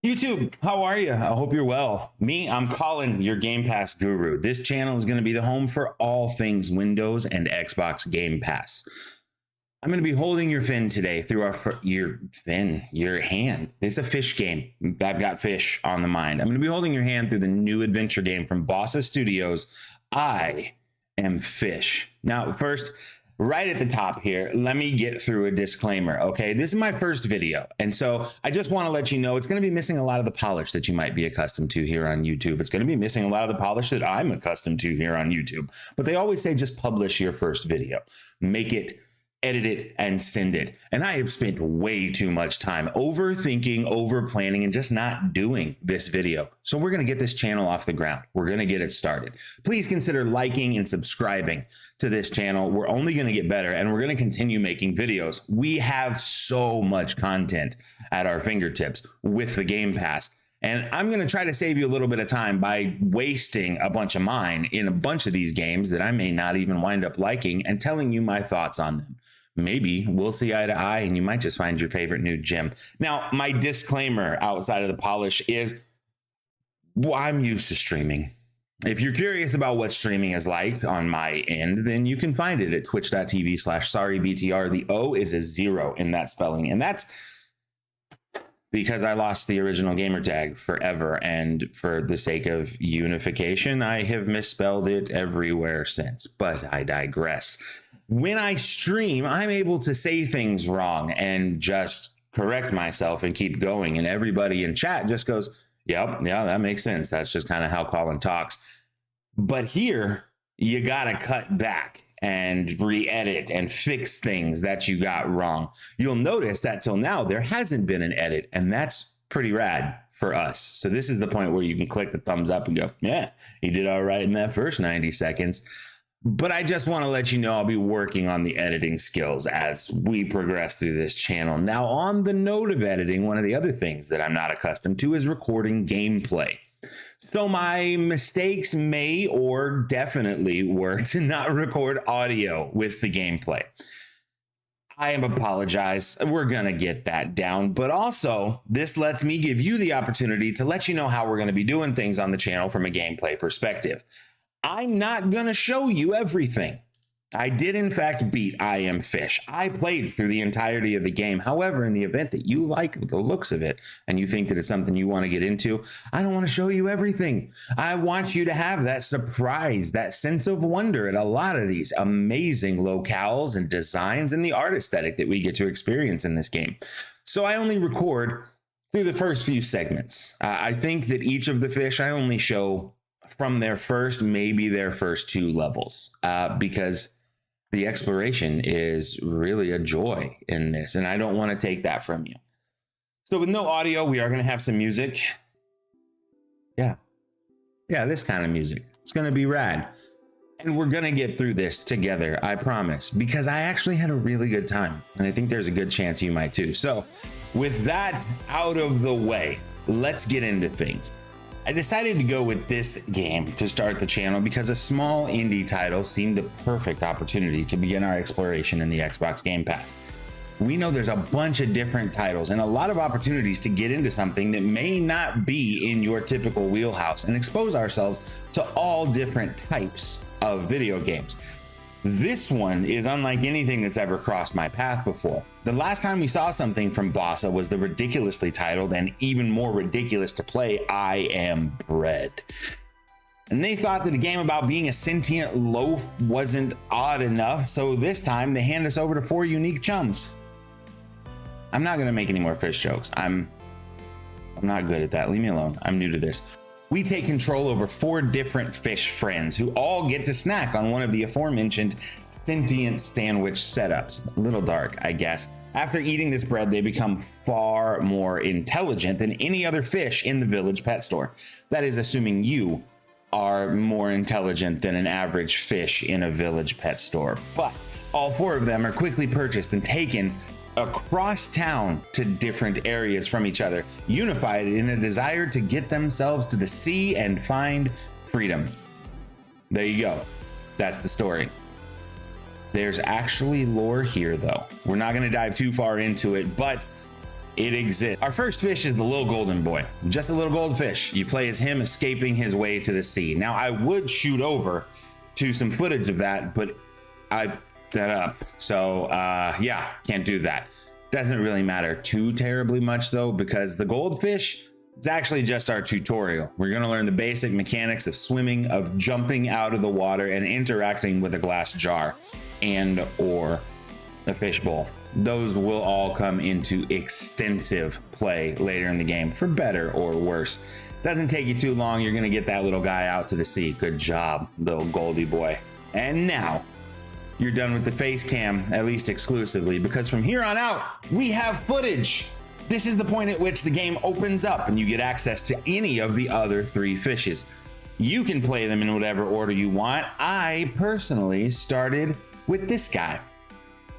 YouTube, how are you? I hope you're well. I'm Colin, your Gamepass Guru. This channel is going to be the home for all things Windows and Xbox Game Pass. I'm going to be holding your fin today through your hand. It's a fish game. I've got fish on the mind. I'm going to be holding your hand through the new adventure game from Bossa Studios. I am Fish. Now, first, right at the top here, let me get through a disclaimer, okay? This is my first video, and so I just want to let you know it's going to be missing a lot of the polish that you might be accustomed to here on YouTube. It's going to be missing a lot of the polish that I'm accustomed to here on YouTube. But they always say just publish your first video. Make it, edit it, and send it. And I have spent way too much time overthinking, over-planning, and just not doing this video. So we're going to get this channel off the ground. We're going to get it started. Please consider liking and subscribing to this channel. We're only going to get better, and we're going to continue making videos. We have so much content at our fingertips with the Game Pass. And I'm going to try to save you a little bit of time by wasting a bunch of mine in a bunch of these games that I may not even wind up liking and telling you my thoughts on them. Maybe we'll see eye to eye and you might just find your favorite new gem. Now, my disclaimer outside of the polish is, well, I'm used to streaming. If you're curious about what streaming is like on my end, then you can find it at twitch.tv/sorrybtr. The O is a 0 in that spelling. And that's because I lost the original gamer tag forever. And for the sake of unification, I have misspelled it everywhere since, but I digress. When I stream, I'm able to say things wrong and just correct myself and keep going. And everybody in chat just goes, yep, yeah, that makes sense. That's just kind of how Colin talks. But here, you got to cut back and re-edit and fix things that you got wrong. You'll notice that till now, there hasn't been an edit, and that's pretty rad for us. So this is the point where you can click the thumbs up and go, yeah, you did all right in that first 90 seconds. But I just want to let you know I'll be working on the editing skills as we progress through this channel. Now, on the note of editing, one of the other things that I'm not accustomed to is recording gameplay. So my mistakes may or definitely were to not record audio with the gameplay. I apologize. We're going to get that down. But also, this lets me give you the opportunity to let you know how we're going to be doing things on the channel from a gameplay perspective. I'm not going to show you everything. I did, in fact, beat I Am Fish. I played through the entirety of the game. However, in the event that you like the looks of it and you think that it's something you want to get into, I don't want to show you everything. I want you to have that surprise, that sense of wonder at a lot of these amazing locales and designs and the art aesthetic that we get to experience in this game. So I only record through the first few segments. I think that each of the fish I only show from their first, maybe their first 2 levels, because the exploration is really a joy in this, and I don't want to take that from you. So with no audio, we are going to have some music. Yeah, this kind of music. It's going to be rad. And we're going to get through this together, I promise, because I actually had a really good time, and I think there's a good chance you might too. So with that out of the way, let's get into things. I decided to go with this game to start the channel because a small indie title seemed the perfect opportunity to begin our exploration in the Xbox Game Pass. We know there's a bunch of different titles and a lot of opportunities to get into something that may not be in your typical wheelhouse and expose ourselves to all different types of video games. This one is unlike anything that's ever crossed my path before. The last time we saw something from Bossa was the ridiculously titled and even more ridiculous to play I Am Bread. And they thought that a game about being a sentient loaf wasn't odd enough, so this time they hand us over to 4 unique chums. I'm not going to make any more fish jokes. I'm not good at that. Leave me alone. I'm new to this. We take control over 4 different fish friends who all get to snack on one of the aforementioned sentient sandwich setups. A little dark, I guess. After eating this bread, they become far more intelligent than any other fish in the village pet store. That is assuming you are more intelligent than an average fish in a village pet store. But all 4 of them are quickly purchased and taken across town to different areas from each other, unified in a desire to get themselves to the sea and find freedom. There you go. That's the story. There's actually lore here, though. We're not going to dive too far into it, but It exists. Our first fish is the little golden boy, just a little goldfish. You play as him escaping his way to the sea. Now I would shoot over to some footage of that, but I that up. So yeah, can't do that. Doesn't really matter too terribly much though, because the goldfish, it's actually just our tutorial. We're gonna learn the basic mechanics of swimming, of jumping out of the water and interacting with a glass jar and or a fish bowl. Those will all come into extensive play later in the game, for better or worse. Doesn't take you too long. You're gonna get that little guy out to the sea. Good job, little Goldie boy. And now you're done with the face cam, at least exclusively, because from here on out, we have footage. This is the point at which the game opens up and you get access to any of the other 3 fishes. You can play them in whatever order you want. I personally started with this guy.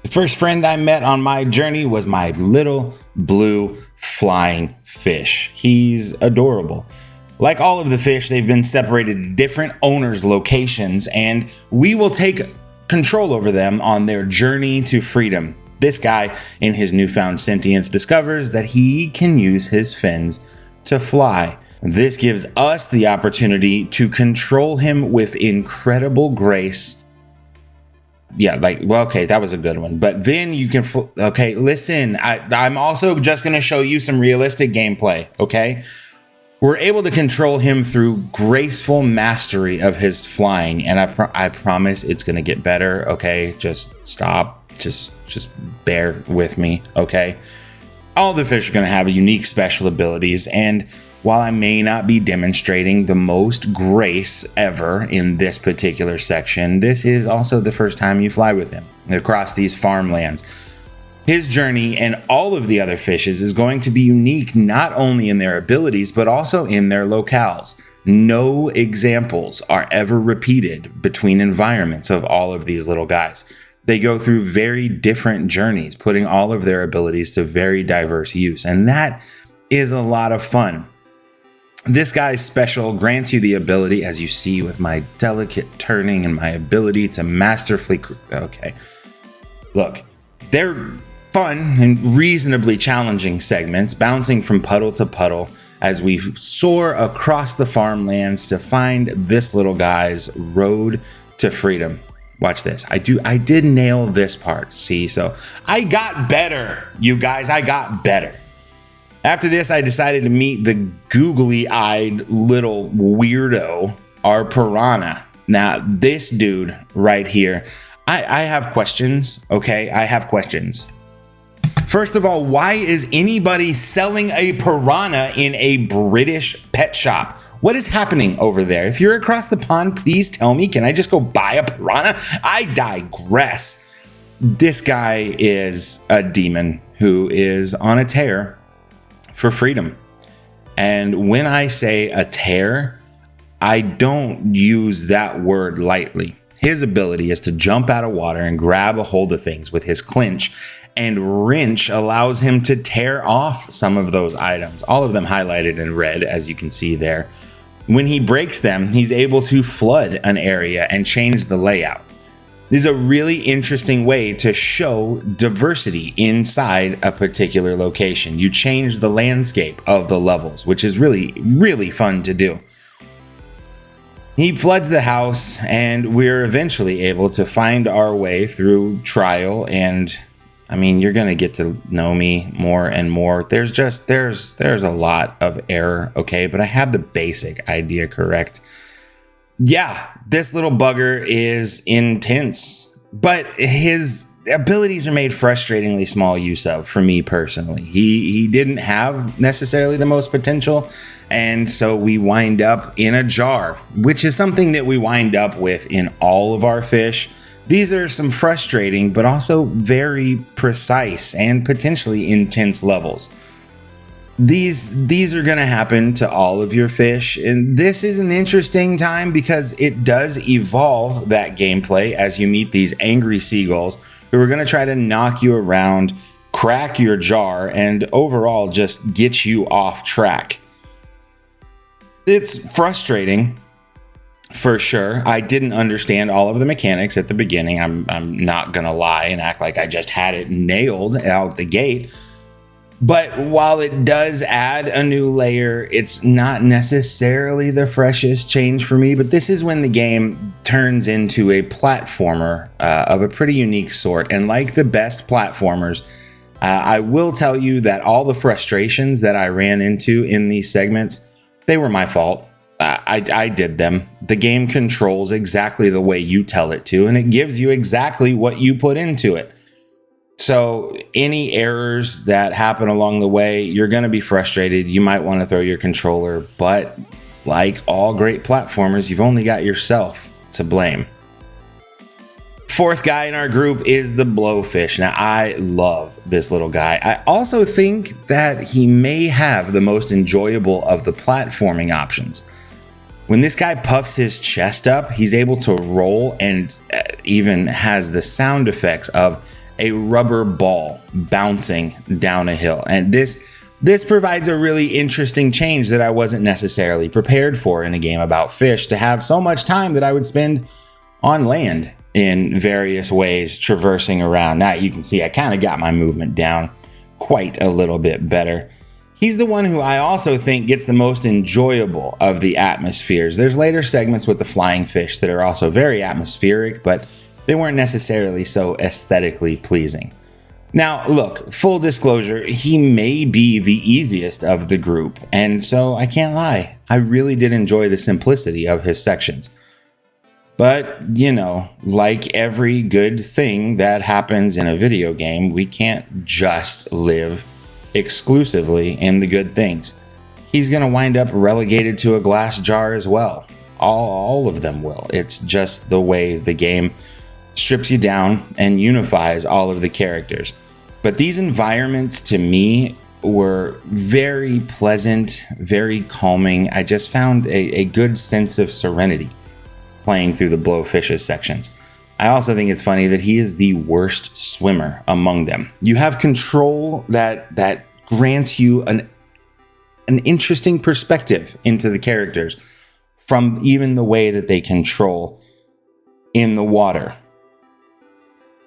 The first friend I met on my journey was my little blue flying fish. He's adorable. Like all of the fish, they've been separated to different owners' locations, and we will take control over them on their journey to freedom. This guy, in his newfound sentience, discovers that he can use his fins to fly. This gives us the opportunity to control him with incredible grace. Yeah, like, well, okay, that was a good one. But then you can, okay, listen, I'm also just going to show you some realistic gameplay, okay? We're able to control him through graceful mastery of his flying, and I promise it's going to get better, okay? Just stop, just bear with me, okay? All the fish are going to have unique special abilities, and while I may not be demonstrating the most grace ever in this particular section, this is also the first time you fly with him across these farmlands. His journey and all of the other fishes is going to be unique, not only in their abilities, but also in their locales. No examples are ever repeated between environments of all of these little guys. They go through very different journeys, putting all of their abilities to very diverse use, and that is a lot of fun. This guy's special grants you the ability, as you see with my delicate turning and my ability to masterfully, okay. Look, they're fun and reasonably challenging segments, bouncing from puddle to puddle as we soar across the farmlands to find this little guy's road to freedom. Watch this. I did nail this part, see? So I got better, you guys, I got better. After this, I decided to meet the googly-eyed little weirdo, our piranha. Now, this dude right here, I have questions, okay? I have questions. First of all, why is anybody selling a piranha in a British pet shop? What is happening over there? If you're across the pond, please tell me. Can I just go buy a piranha? I digress. This guy is a demon who is on a tear for freedom. And when I say a tear, I don't use that word lightly. His ability is to jump out of water and grab a hold of things with his clinch, and wrench allows him to tear off some of those items, all of them highlighted in red, as you can see there. When he breaks them, he's able to flood an area and change the layout. This is a really interesting way to show diversity inside a particular location. You change the landscape of the levels, which is really, really fun to do. He floods the house, and we're eventually able to find our way through trial. And I mean, you're going to get to know me more and more. There's a lot of error, okay? But I have the basic idea correct. Yeah, this little bugger is intense, but his abilities are made frustratingly small use of for me personally. He didn't have necessarily the most potential, and so we wind up in a jar, which is something that we wind up with in all of our fish. These are some frustrating, but also very precise and potentially intense levels. These are going to happen to all of your fish, and this is an interesting time because it does evolve that gameplay as you meet these angry seagulls who are going to try to knock you around, crack your jar, and overall just get you off track. It's frustrating for sure. I didn't understand all of the mechanics at the beginning. I'm not going to lie and act like I just had it nailed out the gate. But while it does add a new layer, it's not necessarily the freshest change for me. But this is when the game turns into a platformer of a pretty unique sort. And like the best platformers, I will tell you that all the frustrations that I ran into in these segments, they were my fault. I did them. The game controls exactly the way you tell it to, and it gives you exactly what you put into it. So any errors that happen along the way, you're going to be frustrated. You might want to throw your controller, but like all great platformers, you've only got yourself to blame. Fourth guy in our group is the Blowfish. Now, I love this little guy. I also think that he may have the most enjoyable of the platforming options. When this guy puffs his chest up, he's able to roll and even has the sound effects of a rubber ball bouncing down a hill. And this provides a really interesting change that I wasn't necessarily prepared for in a game about fish, to have so much time that I would spend on land in various ways, traversing around. Now you can see I kind of got my movement down quite a little bit better. He's the one who I also think gets the most enjoyable of the atmospheres. There's later segments with the flying fish that are also very atmospheric, but they weren't necessarily so aesthetically pleasing. Now, look, full disclosure, he may be the easiest of the group, and so I can't lie, I really did enjoy the simplicity of his sections. But, you know, like every good thing that happens in a video game, we can't just live exclusively in the good things. He's going to wind up relegated to a glass jar as well. All of them will. It's just the way the game strips you down and unifies all of the characters. But these environments to me were very pleasant, very calming. I just found a good sense of serenity playing through the Blowfish's sections. I also think it's funny that he is the worst swimmer among them. You have control that grants you an interesting perspective into the characters from even the way that they control in the water.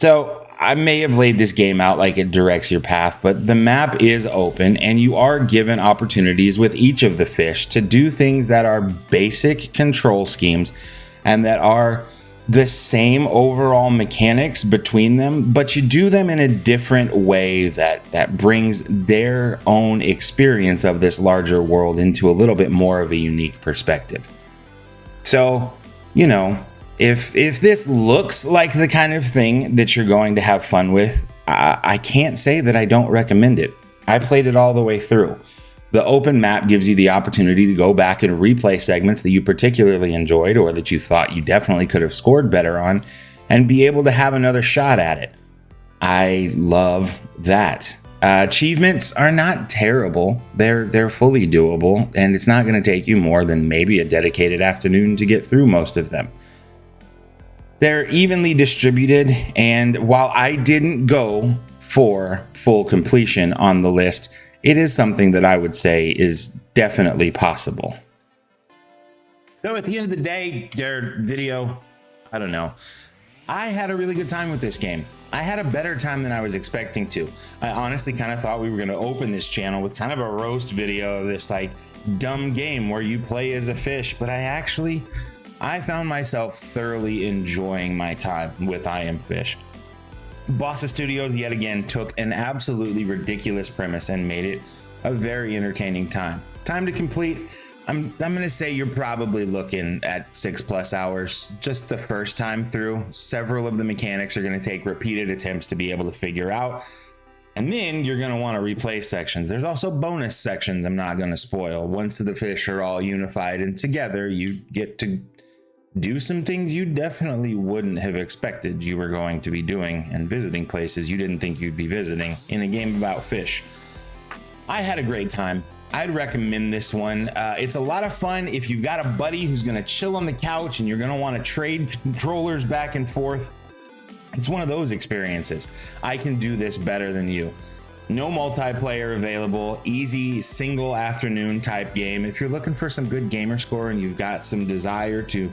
So I may have laid this game out like it directs your path, but the map is open and you are given opportunities with each of the fish to do things that are basic control schemes and that are the same overall mechanics between them, but you do them in a different way that brings their own experience of this larger world into a little bit more of a unique perspective. So, you know, if this looks like the kind of thing that you're going to have fun with, I can't say that I don't recommend it. I played it all the way through. The open map gives you the opportunity to go back and replay segments that you particularly enjoyed or that you thought you definitely could have scored better on and be able to have another shot at it. I love that. Achievements are not terrible. They're fully doable, and it's not going to take you more than maybe a dedicated afternoon to get through most of them. They're evenly distributed, and while I didn't go for full completion on the list, it is something that I would say is definitely possible. So at the end of the day, their video, I don't know. I had a really good time with this game. I had a better time than I was expecting to. I honestly kind of thought we were going to open this channel with kind of a roast video of this like dumb game where you play as a fish, but I found myself thoroughly enjoying my time with I Am Fish. Bossa Studios yet again took an absolutely ridiculous premise and made it a very entertaining time. Time to complete, I'm gonna say you're probably looking at 6+ hours just the first time through. Several of the mechanics are gonna take repeated attempts to be able to figure out. And then you're gonna wanna replay sections. There's also bonus sections I'm not gonna spoil. Once the fish are all unified and together, you get to do some things you definitely wouldn't have expected you were going to be doing and visiting places you didn't think you'd be visiting in a game about fish. I had a great time. I'd recommend this one. It's a lot of fun if you've got a buddy who's going to chill on the couch and you're going to want to trade controllers back and forth. It's one of those experiences. I can do this better than you. No multiplayer available, easy single afternoon type game. If you're looking for some good gamer score and you've got some desire to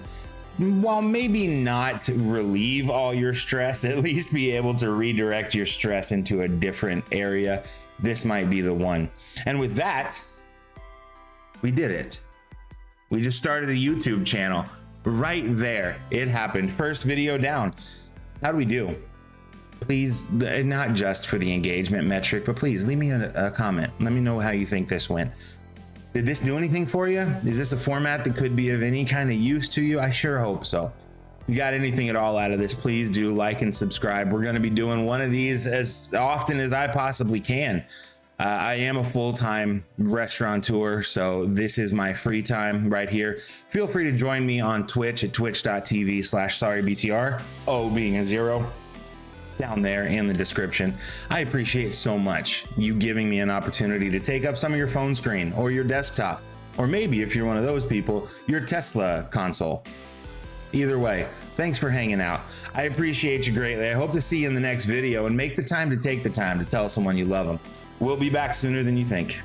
while maybe not relieve all your stress, at least be able to redirect your stress into a different area, this might be the one. And with that, we did it. We just started a YouTube channel right there. It happened. First video down. How do we do? Please, not just for the engagement metric, but please leave me a comment. Let me know how you think this went. Did this do anything for you? Is this a format that could be of any kind of use to you? I sure hope so. If you got anything at all out of this, please do like and subscribe. We're going to be doing one of these as often as I possibly can. I am a full-time restaurateur, so this is my free time right here. Feel free to join me on Twitch at twitch.tv/sorrybtr, O being a 0. Down there in the description. I appreciate so much you giving me an opportunity to take up some of your phone screen or your desktop, or maybe if you're one of those people, your Tesla console. Either way, thanks for hanging out. I appreciate you greatly. I hope to see you in the next video, and make the time to take the time to tell someone you love them. We'll be back sooner than you think.